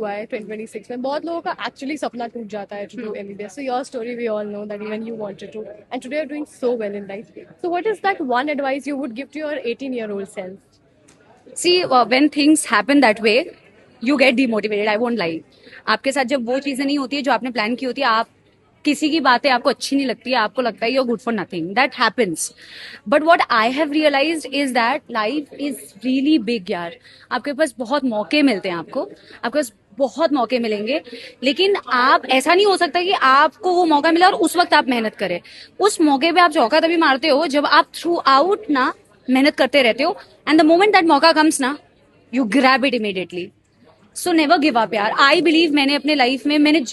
हुआ है 2026 में, बहुत लोगों का एक्चुअली सपना टूट जाता है to do MBBS. So your story we all know that even you wanted to, and today you are doing so well in life. So what is that one advice you would give to your 18-year-old self? See when things happen that way you get demotivated. I won't lie. आपके साथ जब वो चीजें नहीं होती है जो आपने प्लान की होती है, आप किसी की बातें आपको अच्छी नहीं लगती है, आपको लगता है you good for nothing, that happens. But what I have realised is that life is really big यार. आपके पास बहुत मौके मिलते हैं, आपके पास बहुत मौके मिलेंगे, लेकिन आप ऐसा नहीं हो सकता कि आपको वो मौका मिला और उस वक्त आप मेहनत करें. उस मौके पे आप चौका तभी मारते हो जब आप थ्रू आउट ना मेहनत करते रहते हो, एंड द मोमेंट दैट मौका कम्स ना, you grab it immediately. So never give up यार. आई बिलीव मैंने अपने लाइफ में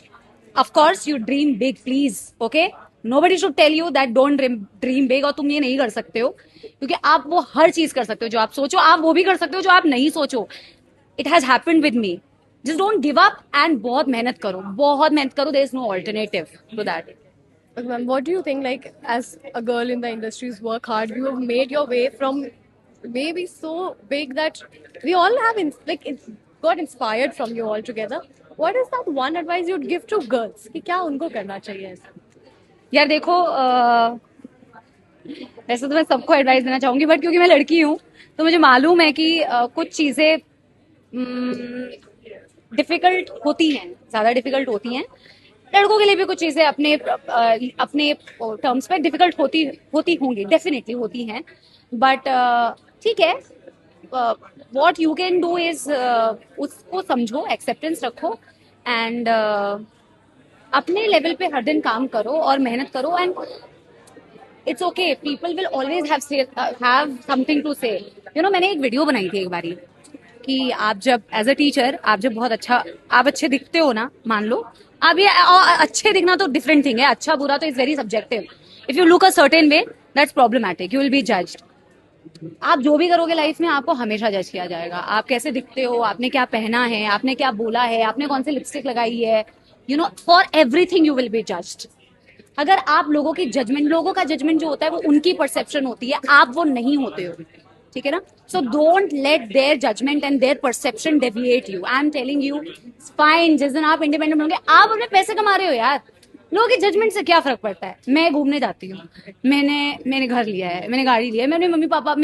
of course you dream big please, okay. Nobody should tell you that don't dream big, और तुम ये नहीं कर सकते हो, क्योंकि आप वो हर चीज कर सकते हो जो आप सोचो. आप वो भी कर सकते हो जो आप नहीं सोचो. It has happened with me. Just don't give up and बहुत मेहनत करो, बहुत मेहनत करो. There is no alternative to that. Okay, ma'am, what do you think, like, as a girl in the industries work hard, you have made your way from maybe so big that we all have it's got inspired from you all together. What is that one advice you'd give to girls कि क्या उनको करना चाहिए ऐसा? यार देखो, वैसे तो मैं सबको एडवाइस देना चाहूंगी, बट क्योंकि मैं लड़की हूँ तो मुझे मालूम है कि कुछ चीजें डिफिकल्ट होती हैं, ज्यादा डिफिकल्ट होती हैं. लड़कों के लिए भी कुछ चीजें अपने अपने टर्म्स पे डिफिकल्ट होती होंगी, डेफिनेटली होती हैं. बट ठीक है, what you can do is उसको समझो, एक्सेप्टेंस रखो, एंड अपने लेवल पे हर दिन काम करो और मेहनत करो. And it's okay, people will always have something to say. You know, मैंने एक वीडियो बनाई थी एक बारी कि आप जब एज अ टीचर, आप जब बहुत अच्छा, आप अच्छे दिखते हो ना, मान लो आप ये अच्छे दिखना तो डिफरेंट थिंग है, अच्छा बुरा तो is very subjective. If you look a certain way, that's problematic, you will be judged. आप जो भी करोगे लाइफ में, आपको हमेशा जज किया जाएगा. आप कैसे दिखते हो, आपने क्या पहना है, आपने क्या बोला है, आपने कौन सी लिपस्टिक लगाई है, you know, for everything you will be judged. अगर आप लोगों की जजमेंट, लोगों का जजमेंट जो होता है वो उनकी परसेप्शन होती है, आप वो नहीं होते हो, ठीक है ना. So don't let their judgement and their perception deviate you. I am telling you, fine. जिस दिन आप इंडिपेंडेंट होंगे, आप अपने पैसे कमा रहे हो यार, लोगों के जजमेंट से क्या फर्क पड़ता है. मैं घूमने जाती हूँ, मैंने घर लिया है, मैंने गाड़ी लिया है, मेरे मम्मी पापा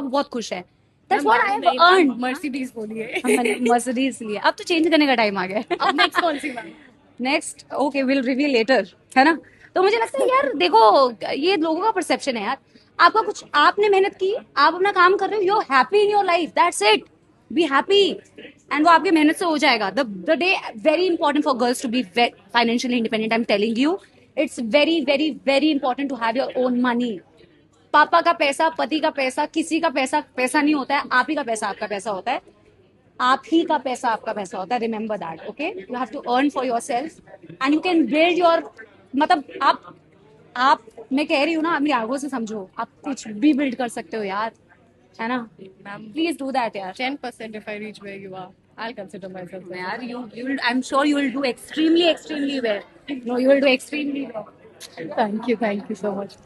बहुत खुश है. That's what I have earned. Mercedes बोलिए. मैंने मर्सिडीज लिया. अब तो चेंज करने का टाइम आ गया है. अब नेक्स्ट कौन सी ma'am? Next okay, will reveal later, है ना. तो मुझे लगता है यार देखो, ये लोगों का परसेप्शन है यार. आपका कुछ, आपने मेहनत की, आप अपना काम कर रहे हो, you are happy in your life, that's it. Be happy, and वो आपकी मेहनत से हो जाएगा. The day very important for girls to be financially independent. I am telling you, it's very very very important to have your own money. पापा का पैसा, पति का पैसा, किसी का पैसा पैसा नहीं होता है. आप ही का पैसा आपका पैसा होता है. आप ही का पैसा आपका पैसा होता है. Remember that, okay. You have to earn for yourself and you can build your, मतलब आप मैं कह रही हूँ ना, अपनी आंखों से समझो, आप कुछ भी बिल्ड कर सकते हो यार, है ना. मैम, प्लीज डू दैट यार. 10% if I reach where you are, I'll consider myself there. यार you will, I'm sure you will do extremely well. No, you will do extremely well. Thank you so much.